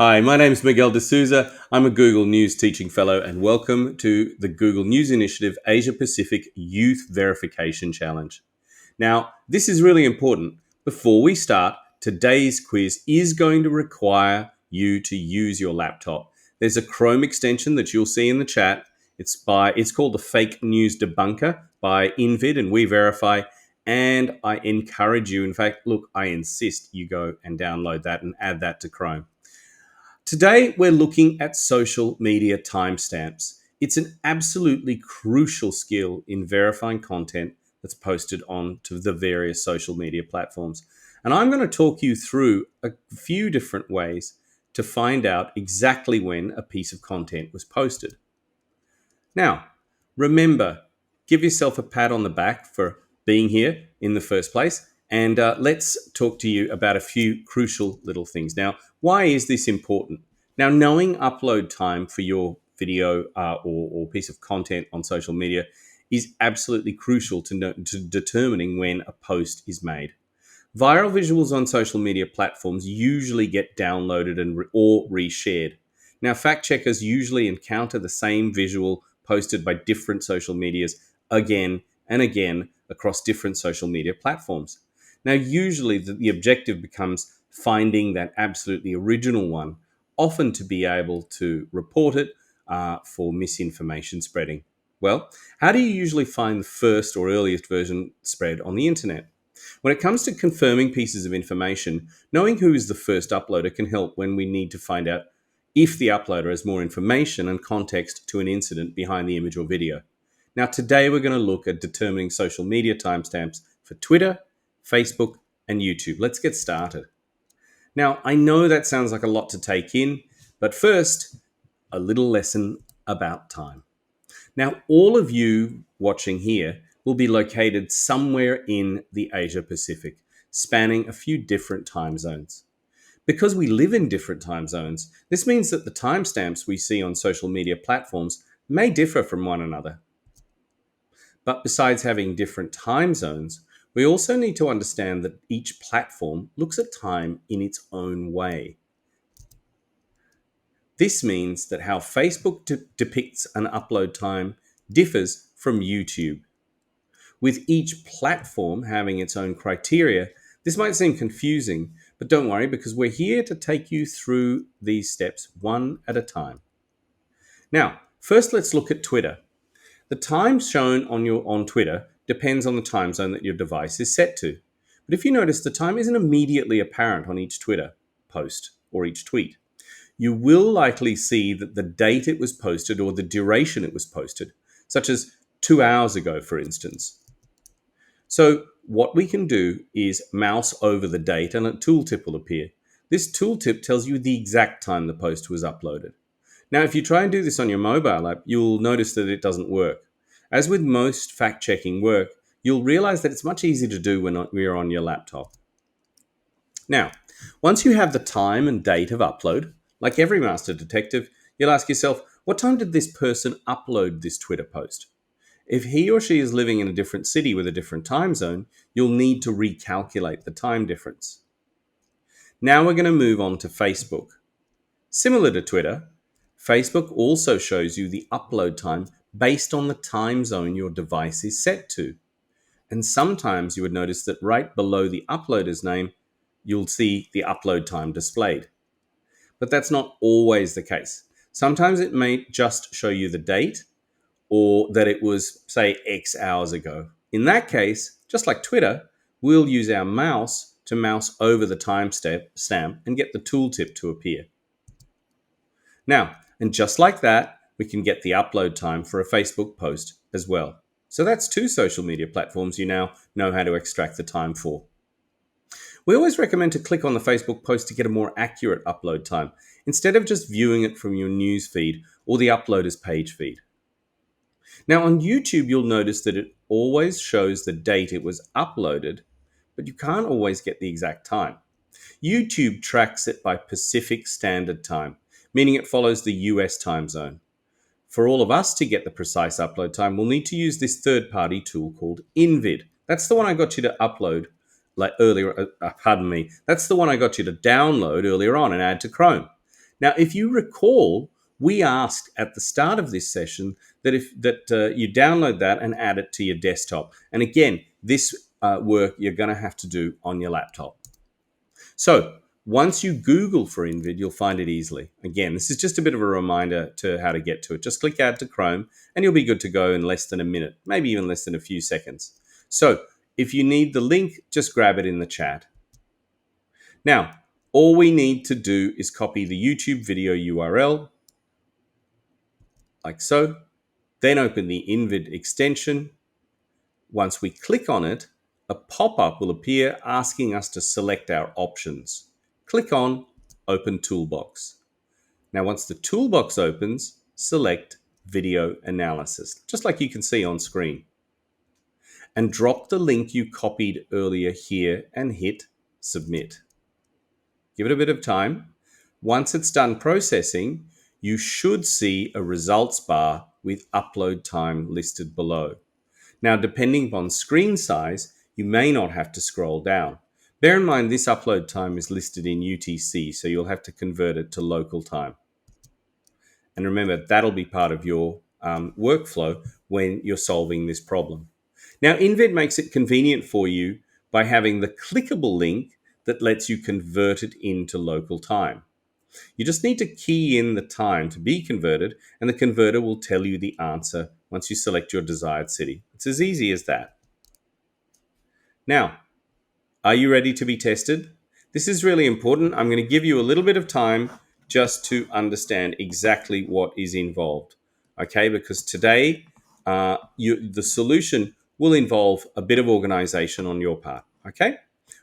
Hi, my name is Miguel D'Souza. I'm a Google News Teaching Fellow, and welcome to the Google News Initiative Asia Pacific Youth Verification Challenge. Now, this is really important. Before we start, today's quiz is going to require you to use your laptop. There's a Chrome extension that you'll see in the chat. It's called the Fake News Debunker by Invid and We Verify. And I encourage you, in fact, look, I insist you go and download that and add that to Chrome. Today, we're looking at social media timestamps. It's an absolutely crucial skill in verifying content that's posted onto the various social media platforms. And I'm going to talk you through a few different ways to find out exactly when a piece of content was posted. Now, remember, give yourself a pat on the back for being here in the first place. And let's talk to you about a few crucial little things. Now, why is this important? Now, knowing upload time for your video or piece of content on social media is absolutely crucial to determining when a post is made. Viral visuals on social media platforms usually get downloaded or reshared. Now, fact checkers usually encounter the same visual posted by different social medias again and again across different social media platforms. Now, usually the objective becomes finding that absolutely original one, often to be able to report it for misinformation spreading. Well, how do you usually find the first or earliest version spread on the internet? When it comes to confirming pieces of information, knowing who is the first uploader can help when we need to find out if the uploader has more information and context to an incident behind the image or video. Now, today we're going to look at determining social media timestamps for Twitter, Facebook, and YouTube. Let's get started. Now, I know that sounds like a lot to take in, but first, a little lesson about time. Now, all of you watching here will be located somewhere in the Asia Pacific, spanning a few different time zones. Because we live in different time zones, this means that the timestamps we see on social media platforms may differ from one another. But besides having different time zones, we also need to understand that each platform looks at time in its own way. This means that how Facebook depicts an upload time differs from YouTube. With each platform having its own criteria, this might seem confusing, but don't worry because we're here to take you through these steps one at a time. Now, first let's look at Twitter. The time shown on Twitter depends on the time zone that your device is set to. But if you notice, the time isn't immediately apparent on each Twitter post or each tweet. You will likely see that the date it was posted or the duration it was posted, such as 2 hours ago, for instance. So what we can do is mouse over the date and a tooltip will appear. This tooltip tells you the exact time the post was uploaded. Now, if you try and do this on your mobile app, you'll notice that it doesn't work. As with most fact-checking work, you'll realize that it's much easier to do when you're on your laptop. Now, once you have the time and date of upload, like every master detective, you'll ask yourself, what time did this person upload this Twitter post? If he or she is living in a different city with a different time zone, you'll need to recalculate the time difference. Now we're going to move on to Facebook. Similar to Twitter, Facebook also shows you the upload time based on the time zone your device is set to. And sometimes you would notice that right below the uploader's name, you'll see the upload time displayed. But that's not always the case. Sometimes it may just show you the date or that it was, say, X hours ago. In that case, just like Twitter, we'll use our mouse to mouse over the timestamp and get the tooltip to appear. Now, and just like that, we can get the upload time for a Facebook post as well. So that's 2 social media platforms you now know how to extract the time for. We always recommend to click on the Facebook post to get a more accurate upload time, instead of just viewing it from your news feed or the uploader's page feed. Now on YouTube, you'll notice that it always shows the date it was uploaded, but you can't always get the exact time. YouTube tracks it by Pacific Standard Time, meaning it follows the US time zone. For all of us to get the precise upload time, we'll need to use this third-party tool called InVid. That's the one I got you to upload like earlier. Pardon me. That's the one I got you to download earlier on and add to Chrome. Now, if you recall, we asked at the start of this session that you download that and add it to your desktop. And again, this work you're going to have to do on your laptop. So once you Google for InVid, you'll find it easily. Again, this is just a bit of a reminder to how to get to it. Just click Add to Chrome and you'll be good to go in less than a minute, maybe even less than a few seconds. So if you need the link, just grab it in the chat. Now, all we need to do is copy the YouTube video URL, like so, then open the InVid extension. Once we click on it, a pop-up will appear asking us to select our options. Click on Open Toolbox. Now, once the toolbox opens, select Video Analysis, just like you can see on screen. And drop the link you copied earlier here and hit Submit. Give it a bit of time. Once it's done processing, you should see a results bar with upload time listed below. Now, depending upon screen size, you may not have to scroll down. Bear in mind, this upload time is listed in UTC, so you'll have to convert it to local time. And remember, that'll be part of your workflow when you're solving this problem. Now, InVid makes it convenient for you by having the clickable link that lets you convert it into local time. You just need to key in the time to be converted, and the converter will tell you the answer once you select your desired city. It's as easy as that. Now, are you ready to be tested? This is really important. I'm going to give you a little bit of time just to understand exactly what is involved, okay? Because today, the solution will involve a bit of organization on your part, okay?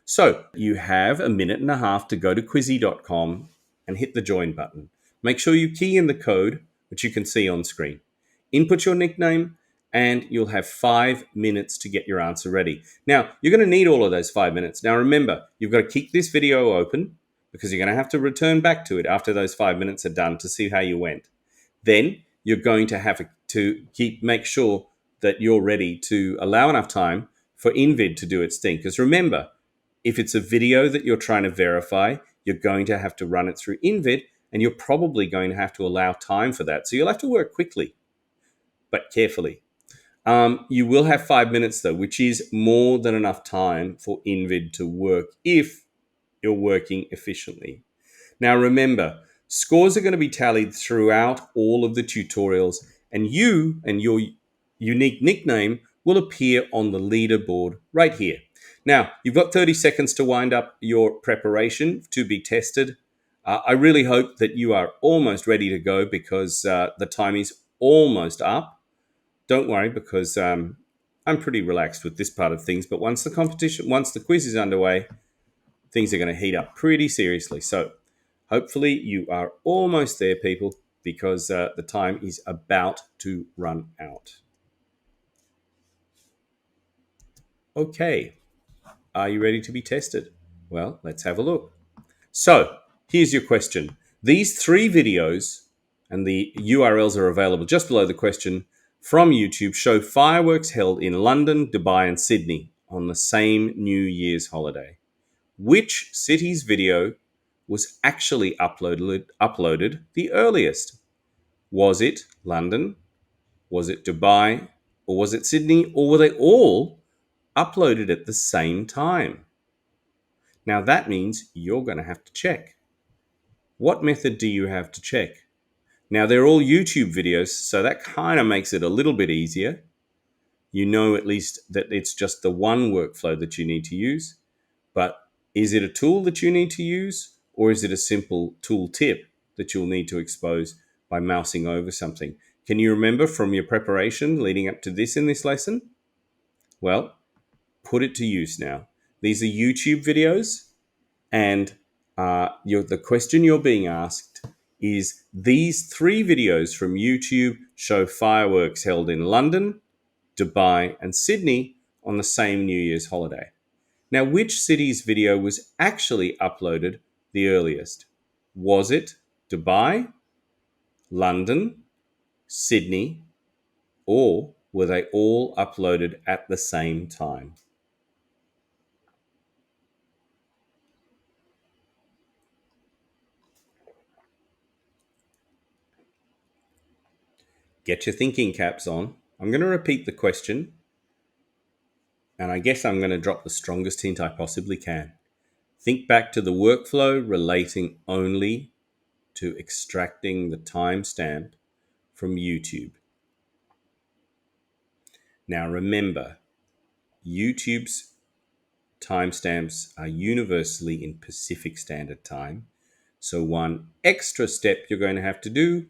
So you have a minute and a half to go to Quizzy.com and hit the join button. Make sure you key in the code, which you can see on screen. Input your nickname, and you'll have 5 minutes to get your answer ready. Now, you're going to need all of those 5 minutes. Now, remember, you've got to keep this video open because you're going to have to return back to it after those 5 minutes are done to see how you went. Then you're going to have to make sure that you're ready to allow enough time for InVid to do its thing. Because remember, if it's a video that you're trying to verify, you're going to have to run it through InVid, and you're probably going to have to allow time for that. So you'll have to work quickly, but carefully. You will have 5 minutes, though, which is more than enough time for InVid to work if you're working efficiently. Now, remember, scores are going to be tallied throughout all of the tutorials, and you and your unique nickname will appear on the leaderboard right here. Now, you've got 30 seconds to wind up your preparation to be tested. I really hope that you are almost ready to go because the time is almost up. Don't worry, because I'm pretty relaxed with this part of things. But once the quiz is underway, things are going to heat up pretty seriously. So hopefully you are almost there, people, because the time is about to run out. Okay, are you ready to be tested? Well, let's have a look. So here's your question. These 3 videos, and the URLs are available just below the question, from YouTube show fireworks held in London, Dubai, and Sydney on the same New Year's holiday. Which city's video was actually uploaded the earliest? Was it London? Was it Dubai? Or was it Sydney? Or were they all uploaded at the same time? Now that means you're going to have to check. What method do you have to check? Now, they're all YouTube videos, so that kind of makes it a little bit easier. You know at least that it's just the one workflow that you need to use. But is it a tool that you need to use, or is it a simple tool tip that you'll need to expose by mousing over something? Can you remember from your preparation leading up to this in this lesson? Well, put it to use now. These are YouTube videos. And the question you're being asked is, these three videos from YouTube show fireworks held in London, Dubai, and Sydney on the same New Year's holiday. Now, which city's video was actually uploaded the earliest? Was it Dubai, London, Sydney, or were they all uploaded at the same time? Get your thinking caps on. I'm going to repeat the question, and I guess I'm going to drop the strongest hint I possibly can. Think back to the workflow relating only to extracting the timestamp from YouTube. Now remember, YouTube's timestamps are universally in Pacific Standard Time. So one extra step you're going to have to do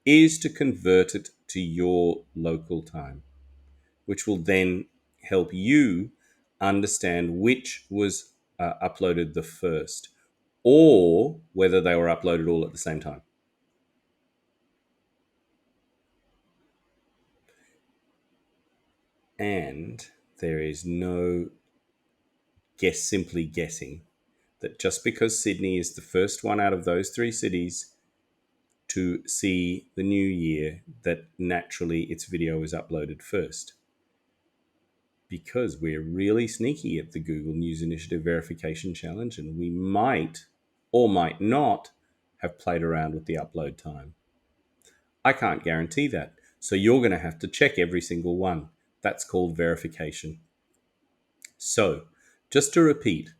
is to convert it to your local time, which will then help you understand which was uploaded the first, or whether they were uploaded all at the same time. And there is no simply guessing that just because Sydney is the first one out of those three cities to see the new year, that naturally its video is uploaded first. Because we're really sneaky at the Google News Initiative Verification Challenge, and we might or might not have played around with the upload time. I can't guarantee that. So you're going to have to check every single one. That's called verification. So, just to repeat,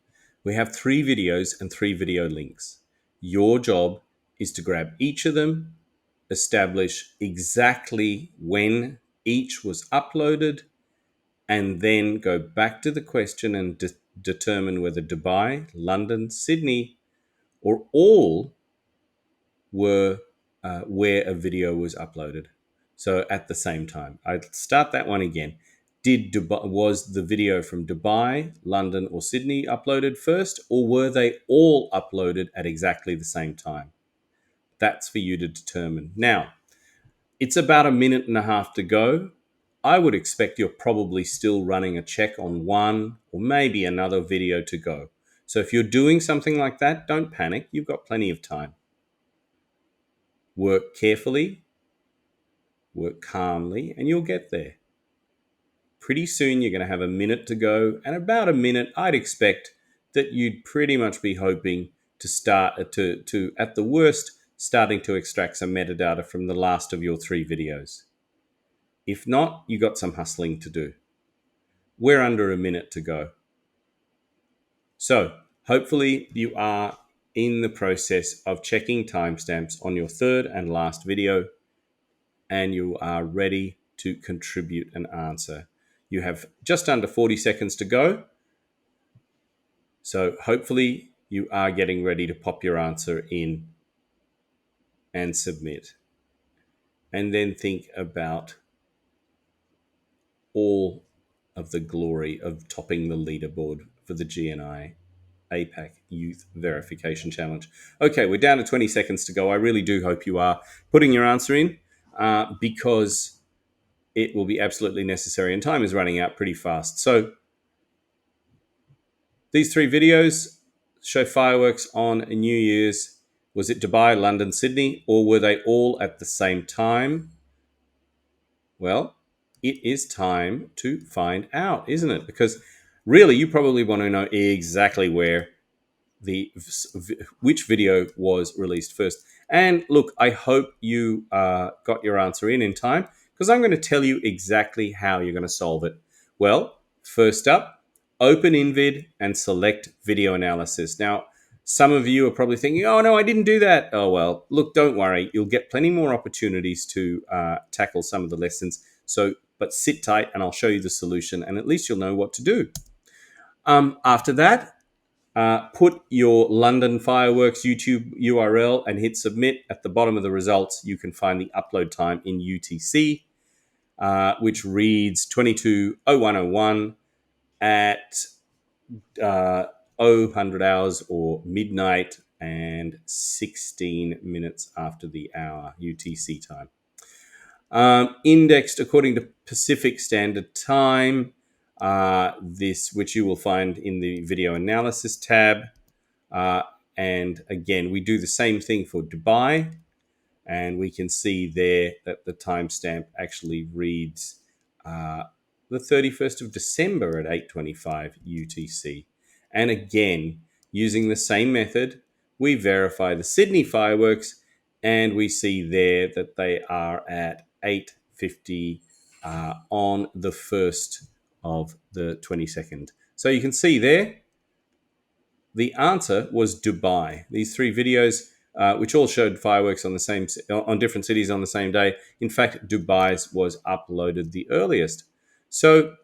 we have three videos and three video links. Your job is to grab each of them, establish exactly when each was uploaded, and then go back to the question and determine whether Dubai, London, Sydney, or all were where a video was uploaded. So at the same time, I'd start that one again. Was the video from Dubai, London, or Sydney uploaded first, or were they all uploaded at exactly the same time? That's for you to determine. Now, it's about a minute and a half to go. I would expect you're probably still running a check on one or maybe another video to go. So if you're doing something like that, don't panic. You've got plenty of time. Work carefully, work calmly, and you'll get there. Pretty soon you're going to have a minute to go, and about a minute, I'd expect that you'd pretty much be hoping to start to at the worst, starting to extract some metadata from the last of your three videos. If not, you got some hustling to do. We're under a minute to go. So hopefully you are in the process of checking timestamps on your third and last video, and you are ready to contribute an answer. You have just under 40 seconds to go. So hopefully you are getting ready to pop your answer in and submit. And then think about all of the glory of topping the leaderboard for the GNI APAC Youth Verification Challenge. Okay, we're down to 20 seconds to go. I really do hope you are putting your answer in because it will be absolutely necessary, and time is running out pretty fast. So these three videos show fireworks on New Year's. Was it Dubai, London, Sydney, or were they all at the same time? Well, it is time to find out, isn't it? Because really, you probably want to know exactly where which video was released first. And look, I hope you got your answer in time, because I'm going to tell you exactly how you're going to solve it. Well, first up, open InVid and select video analysis. Now, some of you are probably thinking, oh no, I didn't do that. Oh well, look, don't worry. You'll get plenty more opportunities to tackle some of the lessons. But sit tight and I'll show you the solution, and at least you'll know what to do. After that, put your London Fireworks YouTube URL and hit submit. At the bottom of the results, you can find the upload time in UTC, which reads 22:01:01 at 00 hours or midnight and 16 minutes after the hour UTC time. Indexed according to Pacific Standard Time, this which you will find in the video analysis tab. And again, we do the same thing for Dubai, and we can see there that the timestamp actually reads the 31st of December at 8:25 UTC. And again, using the same method, we verify the Sydney fireworks, and we see there that they are at 8:50 on the 1st of the 22nd. So you can see there the answer was Dubai. These three videos, which all showed fireworks on different cities on the same day. In fact, Dubai's was uploaded the earliest. So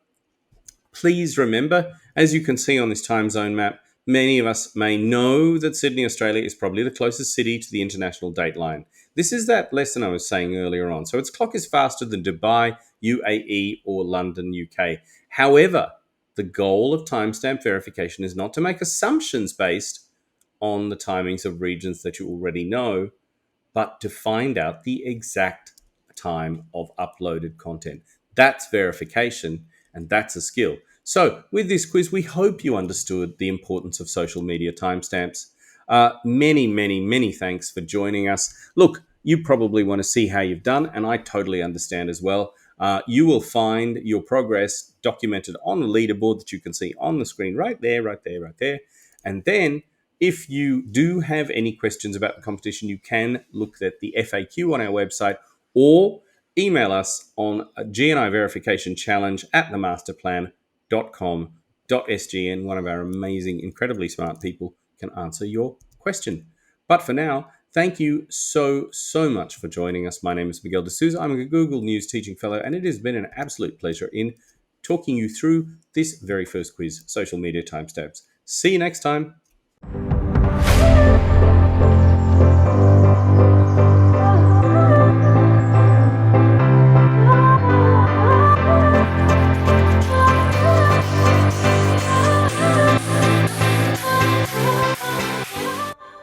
please remember, as you can see on this time zone map, many of us may know that Sydney, Australia is probably the closest city to the international date line. This is that lesson I was saying earlier on. So its clock is faster than Dubai, UAE, or London, UK. However, the goal of timestamp verification is not to make assumptions based on the timings of regions that you already know, but to find out the exact time of uploaded content. That's verification, and that's a skill. So, with this quiz, we hope you understood the importance of social media timestamps. Many thanks for joining us. Look, you probably want to see how you've done, and I totally understand as well. You will find your progress documented on the leaderboard that you can see on the screen right there, right there, right there. And then if you do have any questions about the competition, you can look at the FAQ on our website or email us on GNI verification challenge at themasterplan.com.sg, and one of our amazing, incredibly smart people can answer your question. But for now, thank you so much for joining us. My name is Miguel D'Souza. I'm a Google News Teaching Fellow, and it has been an absolute pleasure in talking you through this very first quiz, social media timestamps. See you next time.